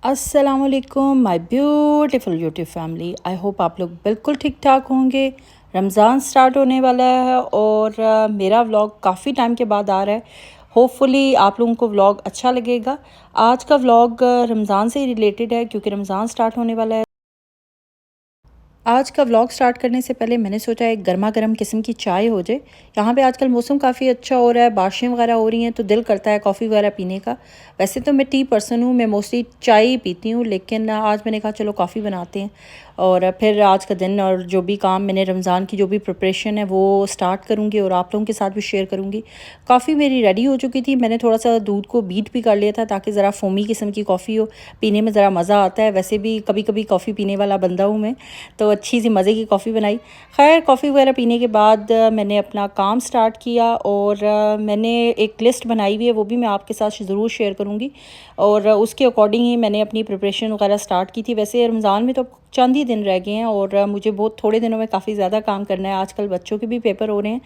अस्सलामुअलैकुम my beautiful YouTube family. I hope आप लोग बिल्कुल ठीक ठाक होंगे। रमज़ान स्टार्ट होने वाला है और मेरा व्लॉग काफ़ी टाइम के बाद आ रहा है। होपफुली आप लोगों को व्लॉग अच्छा लगेगा। आज का व्लॉग रमज़ान से रिलेटेड है क्योंकि रमज़ान स्टार्ट होने वाला है। आज का व्लॉग स्टार्ट करने से पहले मैंने सोचा एक गर्मा गर्म किस्म की चाय हो जाए। यहाँ पे आजकल मौसम काफ़ी अच्छा हो रहा है, बारिशें वगैरह हो रही हैं तो दिल करता है कॉफ़ी वगैरह पीने का। वैसे तो मैं टी पर्सन हूँ, मैं मोस्टली चाय ही पीती हूँ, लेकिन आज मैंने कहा चलो कॉफ़ी बनाते हैं और फिर आज का दिन और जो भी काम मैंने रमज़ान की जो भी प्रिपरेशन है वो स्टार्ट करूँगी और आप लोगों के साथ भी शेयर करूँगी। कॉफ़ी मेरी रेडी हो चुकी थी, मैंने थोड़ा सा दूध को बीट भी कर लिया था ताकि ज़रा फोमी किस्म की कॉफ़ी हो, पीने में ज़रा मज़ा आता है। वैसे भी कभी कभी कॉफ़ी पीने वाला बंदा हूँ मैं, तो अच्छी सी मज़े की कॉफ़ी बनाई। खैर कॉफ़ी वगैरह पीने के बाद मैंने अपना काम स्टार्ट किया और मैंने एक लिस्ट बनाई हुई है, वो भी मैं आपके साथ ज़रूर शेयर करूँगी और उसके अकॉर्डिंग ही मैंने अपनी प्रिपरेशन वगैरह स्टार्ट की थी। वैसे रमज़ान में तो चंद ही दिन रह गए हैं और मुझे बहुत थोड़े दिनों में काफ़ी ज़्यादा काम करना है। आजकल बच्चों के भी पेपर हो रहे हैं,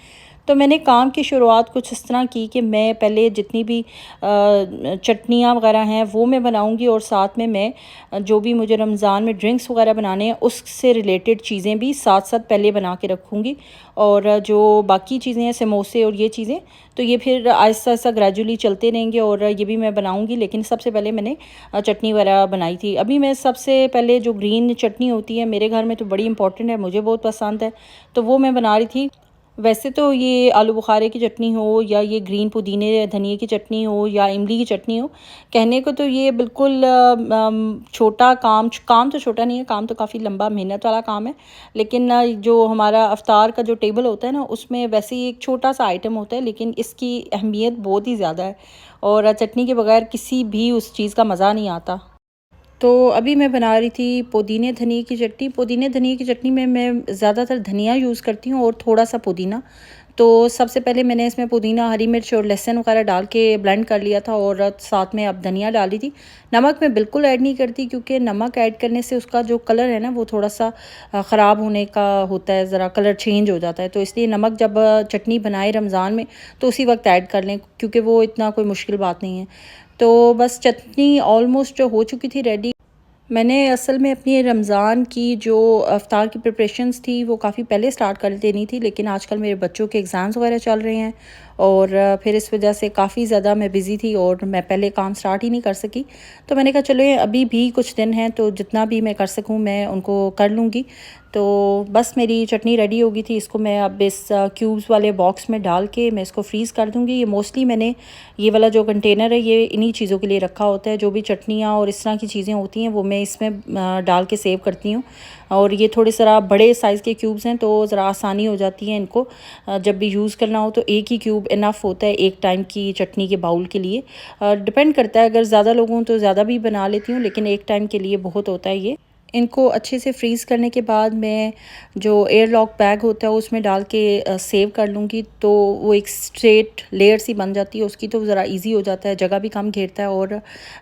तो मैंने काम की शुरुआत कुछ इस तरह की कि मैं पहले जितनी भी चटनियाँ वगैरह हैं वो मैं बनाऊंगी और साथ में मैं जो भी मुझे रमज़ान में ड्रिंक्स वगैरह बनाने हैं उससे रिलेटेड चीज़ें भी साथ साथ पहले बना के रखूँगी। और जो बाकी चीज़ें हैं समोसे और ये चीज़ें, तो ये फिर आहिस्ता आहिस्ता ग्रेजुअली चलते रहेंगे और ये भी मैं बनाऊंगी। लेकिन सबसे पहले मैंने चटनी वगैरह बनाई थी। अभी मैं सबसे पहले जो ग्रीन चटनी होती है मेरे घर में तो बड़ी इंपॉर्टेंट है, मुझे बहुत पसंद है, तो वो मैं बना रही थी। वैसे तो ये आलू बुखारे की चटनी हो या ये ग्रीन पुदीने धनिए की चटनी हो या इमली की चटनी हो, कहने को तो ये बिल्कुल छोटा काम तो छोटा नहीं है, काम तो काफ़ी लंबा मेहनत वाला काम है। लेकिन जो हमारा अफ्तार का जो टेबल होता है ना उसमें वैसे ही एक छोटा सा आइटम होता है, लेकिन इसकी अहमियत बहुत ही ज़्यादा है और चटनी के बगैर किसी भी उस चीज़ का मज़ा नहीं आता। तो अभी मैं बना रही थी पुदीने धनिए की चटनी। पुदीने धनिए की चटनी में मैं ज़्यादातर धनिया यूज़ करती हूँ और थोड़ा सा पुदीना। तो सबसे पहले मैंने इसमें पुदीना, हरी मिर्च और लहसुन वगैरह डाल के ब्लेंड कर लिया था और साथ में अब धनिया डाली थी। नमक मैं बिल्कुल ऐड नहीं करती क्योंकि नमक ऐड करने से उसका जो कलर है ना वो थोड़ा सा ख़राब होने का होता है, ज़रा कलर चेंज हो जाता है। तो इसलिए नमक जब चटनी बनाए रमज़ान में तो उसी वक्त ऐड कर लें क्योंकि वो इतना कोई मुश्किल बात नहीं है। तो बस चटनी ऑलमोस्ट हो चुकी थी रेडी। मैंने असल में अपनी रमज़ान की जो अफ्तार की प्रिपरेशंस थी वो काफ़ी पहले स्टार्ट कर देनी थी, लेकिन आजकल मेरे बच्चों के एग्ज़ाम्स वगैरह चल रहे हैं और फिर इस वजह से काफ़ी ज़्यादा मैं बिज़ी थी और मैं पहले काम स्टार्ट ही नहीं कर सकी। तो मैंने कहा चलो ये अभी भी कुछ दिन हैं तो जितना भी मैं कर सकूं मैं उनको कर लूँगी। तो बस मेरी चटनी रेडी हो गई थी। इसको मैं अब इस क्यूब्स वाले बॉक्स में डाल के मैं इसको फ्रीज़ कर दूँगी। ये मोस्टली मैंने ये वाला जो कंटेनर है ये इन्हीं चीज़ों के लिए रखा होता है। जो भी चटनियाँ और इस तरह की चीज़ें होती हैं वो मैं इसमें डाल के सेव करती हूँ। और ये थोड़े ज़रा बड़े साइज़ के क्यूब्स हैं तो ज़रा आसानी हो जाती है इनको जब भी यूज़ करना हो। तो एक ही क्यूब इनफ होता है एक टाइम की चटनी के बाउल के लिए। डिपेंड करता है, अगर ज़्यादा लोग हों तो ज़्यादा भी बना लेती हूँ, लेकिन एक टाइम के लिए बहुत होता है ये। इनको अच्छे से फ्रीज़ करने के बाद मैं जो एयर लॉक बैग होता है उसमें डाल के सेव कर लूँगी। तो वो एक स्ट्रेट लेयर सी बन जाती है उसकी, तो ज़रा इजी हो जाता है, जगह भी कम घेरता है और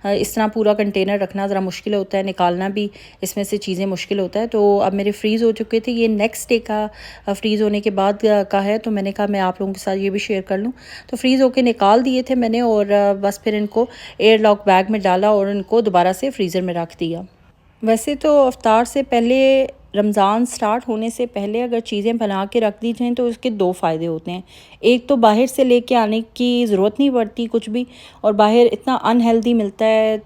इस तरह पूरा कंटेनर रखना ज़रा मुश्किल होता है, निकालना भी इसमें से चीज़ें मुश्किल होता है। तो अब मेरे फ्रीज़ हो चुके थे, ये नेक्स्ट डे का फ्रीज़ होने के बाद का है, तो मैंने कहा मैं आप लोगों के साथ ये भी शेयर कर लूँ। तो फ्रीज़ होके निकाल दिए थे मैंने और बस फिर इनको एयर लॉक बैग में डाला और इनको दोबारा से फ्रीज़र में रख दिया। वैसे तो अफ्तार से पहले, रमज़ान स्टार्ट होने से पहले अगर चीज़ें बना के रख दी जाएँ तो उसके दो फ़ायदे होते हैं। एक तो बाहर से लेके आने की ज़रूरत नहीं पड़ती कुछ भी, और बाहर इतना अनहेल्दी मिलता है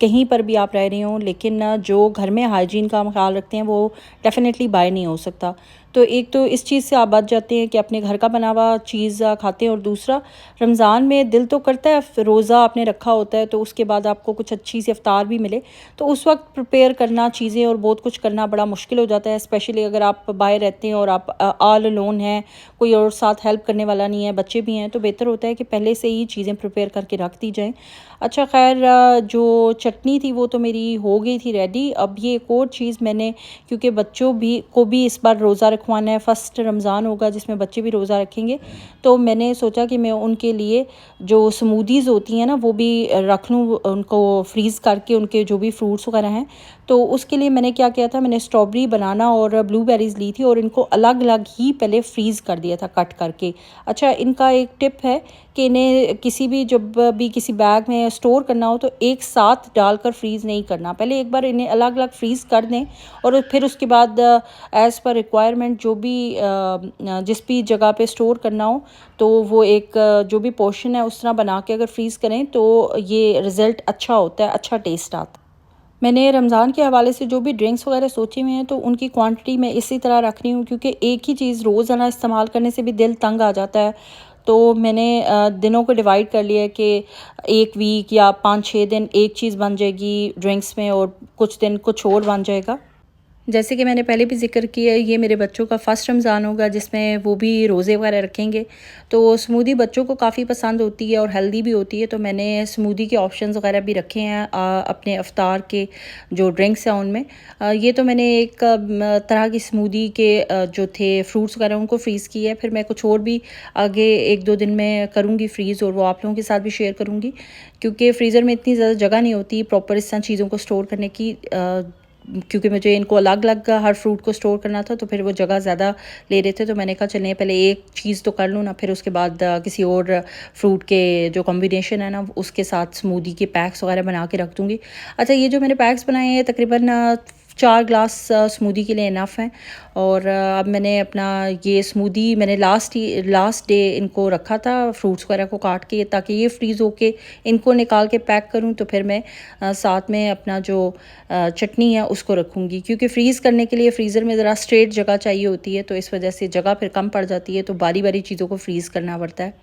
कहीं पर भी आप रह रहे हो, लेकिन जो घर में हाइजीन का हम ख्याल रखते हैं वो डेफ़िनेटली बाय नहीं हो सकता। तो एक तो इस चीज़ से आप बच जाते हैं कि अपने घर का बना हुआ चीज़ खाते हैं, और दूसरा रमज़ान में दिल तो करता है रोज़ा आपने रखा होता है तो उसके बाद आपको कुछ अच्छी सी इफ्तार भी मिले, तो उस वक्त प्रिपेयर करना चीज़ें और बहुत कुछ करना बड़ा मुश्किल हो जाता है। स्पेशली अगर आप बाहर रहते हैं और आप ऑल अलोन हैं, कोई और साथ हेल्प करने वाला नहीं है, बच्चे भी हैं, तो बेहतर होता है कि पहले से ही चीज़ें प्रिपेयर करके रख दी जाएँ। अच्छा खैर जो चटनी थी वो तो मेरी हो गई थी रेडी। अब ये एक और चीज़ मैंने, क्योंकि बच्चों भी को भी इस बार रोज़ा रखवाना है, फ़र्स्ट रमज़ान होगा जिसमें बच्चे भी रोज़ा रखेंगे, तो मैंने सोचा कि मैं उनके लिए जो स्मूदीज़ होती हैं ना वो भी रख लूँ, उनको फ्रीज़ करके उनके जो भी फ्रूट्स वगैरह हैं। तो उसके लिए मैंने क्या किया था, मैंने स्ट्रॉबेरी, बनाना और ब्लूबेरीज़ ली थी और इनको अलग अलग ही पहले फ्रीज़ कर दिया था कट करके। अच्छा इनका एक टिप है कि इन्हें किसी भी जब भी किसी बैग में स्टोर करना हो तो एक साथ डालकर फ्रीज़ नहीं करना। पहले एक बार इन्हें अलग अलग फ्रीज़ कर दें और फिर उसके बाद एज़ पर रिक्वायरमेंट जो भी जिस भी जगह पे स्टोर करना हो तो वो एक जो भी पोर्शन है उस तरह बना के अगर फ्रीज़ करें तो ये रिज़ल्ट अच्छा होता है, अच्छा टेस्ट आता है। मैंने रमज़ान के हवाले से जो भी ड्रिंक्स वगैरह सोचे हुए हैं तो उनकी क्वांटिटी मैं इसी तरह रख रही हूँ, क्योंकि एक ही चीज़ रोज़ाना इस्तेमाल करने से भी दिल तंग आ जाता है। तो मैंने दिनों को डिवाइड कर लिया है कि एक वीक या 5-6 दिन एक चीज़ बन जाएगी ड्रिंक्स में और कुछ दिन कुछ और बन जाएगा। जैसे कि मैंने पहले भी ज़िक्र किया है, ये मेरे बच्चों का फ़र्स्ट रमज़ान होगा जिसमें वो भी रोज़े वगैरह रखेंगे। तो स्मूदी बच्चों को काफ़ी पसंद होती है और हेल्दी भी होती है, तो मैंने स्मूदी के ऑप्शंस वगैरह भी रखे हैं अपने इफ्तार के जो ड्रिंक्स हैं उनमें। ये तो मैंने एक तरह की स्मूदी के जो थे फ्रूट्स वगैरह उनको फ्रीज़ किया है। फिर मैं कुछ और भी आगे 1-2 दिन में करूँगी फ्रीज़ और वो आप लोगों के साथ भी शेयर करूँगी, क्योंकि फ्रीज़र में इतनी ज़्यादा जगह नहीं होती प्रॉपर इस तरह चीज़ों को स्टोर करने की, क्योंकि मुझे इनको अलग अलग हर फ्रूट को स्टोर करना था तो फिर वो जगह ज़्यादा ले रहे थे। तो मैंने कहा चलें पहले एक चीज़ तो कर लूँ ना, फिर उसके बाद किसी और फ्रूट के जो कॉम्बिनेशन है ना उसके साथ स्मूदी के पैक्स वगैरह बना के रख दूँगी। अच्छा, ये जो मैंने पैक्स बनाए हैं तकरीबन 4 ग्लास स्मूदी के लिए इनफ हैं। और अब मैंने अपना ये स्मूदी मैंने लास्ट डे इनको रखा था फ्रूट्स वगैरह को काट के, ताकि ये फ्रीज़ होके इनको निकाल के पैक करूं तो फिर मैं साथ में अपना जो चटनी है उसको रखूँगी, क्योंकि फ्रीज़ करने के लिए फ्रीज़र में ज़रा स्ट्रेट जगह चाहिए होती है, तो इस वजह से जगह फिर कम पड़ जाती है, तो बारी बारी चीज़ों को फ्रीज़ करना पड़ता है।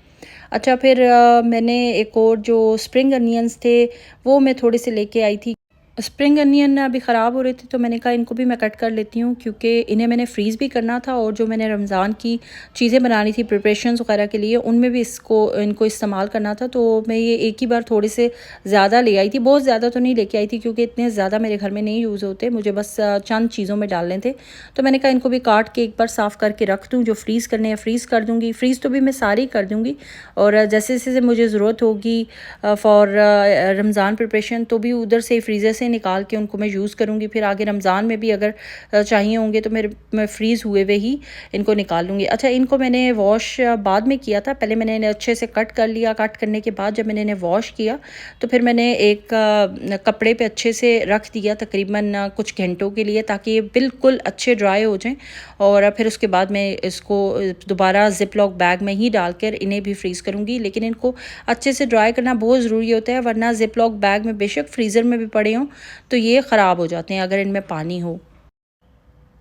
अच्छा, फिर मैंने एक और जो स्प्रिंग अनियंस थे वो मैं थोड़े से लेके आई थी। स्प्रिंग अनियन अभी ख़राब हो रहे थे तो मैंने कहा इनको भी मैं कट कर लेती हूँ, क्योंकि इन्हें मैंने फ्रीज़ भी करना था और जो मैंने रमज़ान की चीज़ें बनानी थी प्रिपरेशंस वगैरह के लिए उनमें भी इनको इस्तेमाल करना था। तो मैं ये एक ही बार थोड़े से ज़्यादा ले आई थी, बहुत ज़्यादा तो नहीं लेके आई थी क्योंकि इतने ज़्यादा मेरे घर में नहीं यूज़ होते, मुझे बस चंद चीज़ों में डालने थे। तो मैंने कहा इनको भी काट के एक बार साफ़ करके रख दूँ, जो फ्रीज़ करने हैं फ्रीज़ कर दूँगी। फ्रीज़ तो भी मैं सारी कर दूँगी और जैसे जैसे मुझे ज़रूरत होगी फॉर रमज़ान प्रिपरेशन तो भी उधर से फ्रीज़र से निकाल के उनको मैं यूज़ करूँगी। फिर आगे रमज़ान में भी अगर चाहिए होंगे तो मैं फ्रीज़ हुए हुए ही इनको निकाल लूँगी। अच्छा, इनको मैंने वॉश बाद में किया था, पहले मैंने इन्हें अच्छे से कट कर लिया। कट करने के बाद जब मैंने इन्हें वॉश किया तो फिर मैंने एक कपड़े पे अच्छे से रख दिया तकरीबन कुछ घंटों के लिए, ताकि ये बिल्कुल अच्छे ड्राई हो जाएँ। और फिर उसके बाद मैं इसको दोबारा ज़िप लॉक बैग में ही डालकर इन्हें भी फ्रीज़ करूँगी। लेकिन इनको अच्छे से ड्राई करना बहुत ज़रूरी होता है, वरना ज़िप लॉक बैग में बेशक फ्रीज़र में भी पड़े हों तो ये ख़राब हो जाते हैं अगर इनमें पानी हो।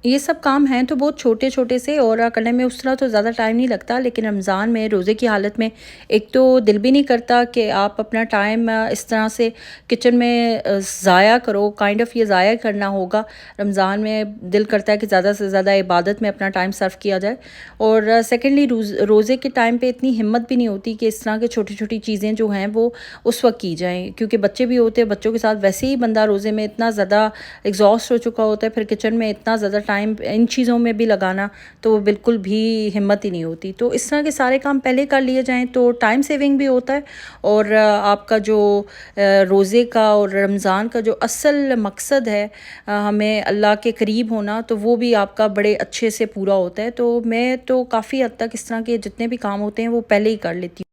ये सब काम हैं तो बहुत छोटे-छोटे से और करने में उस तरह तो ज़्यादा टाइम नहीं लगता, लेकिन रमज़ान में रोज़े की हालत में एक तो दिल भी नहीं करता कि आप अपना टाइम इस तरह से किचन में ज़ाया करो, काइंड ऑफ़ ये ज़ाया करना होगा। रमज़ान में दिल करता है कि ज़्यादा से ज़्यादा इबादत में अपना टाइम सर्व किया जाए। और सेकेंडली रोज़े के टाइम पे इतनी हिम्मत भी नहीं होती कि इस तरह की छोटी-छोटी चीज़ें जो हैं वो उस वक़्त की जाएँ, क्योंकि बच्चे भी होते हैं, बच्चों के साथ वैसे ही बंदा रोज़े में इतना ज़्यादा एग्ज़ॉस्ट हो चुका होता है, फिर किचन में इतना ज़्यादा टाइम इन चीज़ों में भी लगाना तो वो बिल्कुल भी हिम्मत ही नहीं होती। तो इस तरह के सारे काम पहले कर लिए जाएँ तो टाइम सेविंग भी होता है और आपका जो रोज़े का और रमज़ान का जो असल मकसद है हमें अल्लाह के करीब होना, तो वो भी आपका बड़े अच्छे से पूरा होता है। तो मैं तो काफ़ी हद तक इस तरह के जितने भी काम होते हैं वो पहले ही कर लेती हूँ,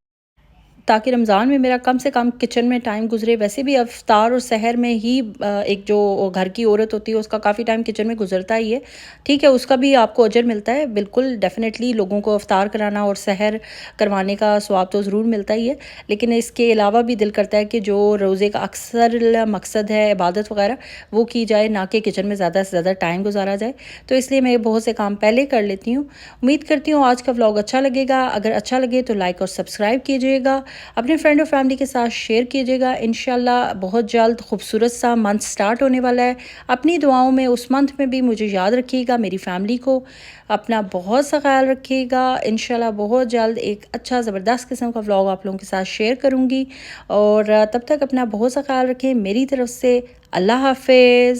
ताकि रमज़ान में मेरा कम से कम किचन में टाइम गुज़रे। वैसे भी इफ्तार और सहर में ही एक जो घर की औरत होती है उसका काफ़ी टाइम किचन में गुजरता ही है। ठीक है, उसका भी आपको अजर मिलता है, बिल्कुल डेफ़िनेटली लोगों को इफ्तार कराना और सहर करवाने का सवाब तो ज़रूर मिलता ही है। लेकिन इसके अलावा भी दिल करता है कि जो रोज़े का अक्सर मकसद है इबादत वगैरह वो की जाए, ना कि किचन में ज़्यादा से ज़्यादा टाइम गुजारा जाए। तो इसलिए मैं बहुत से काम पहले कर लेती हूँ। उम्मीद करती हूँ आज का व्लॉग अच्छा लगेगा। अगर अच्छा लगे तो लाइक और सब्सक्राइब कीजिएगा, अपने फ्रेंड और फैमिली के साथ शेयर कीजिएगा। इंशाल्लाह बहुत जल्द खूबसूरत सा मंथ स्टार्ट होने वाला है। अपनी दुआओं में उस मंथ में भी मुझे याद रखिएगा, मेरी फैमिली को अपना बहुत सा ख्याल रखिएगा। इंशाल्लाह बहुत जल्द एक अच्छा ज़बरदस्त किस्म का व्लॉग आप लोगों के साथ शेयर करूँगी और तब तक अपना बहुत सा ख्याल रखें। मेरी तरफ से अल्लाह हाफ़िज़।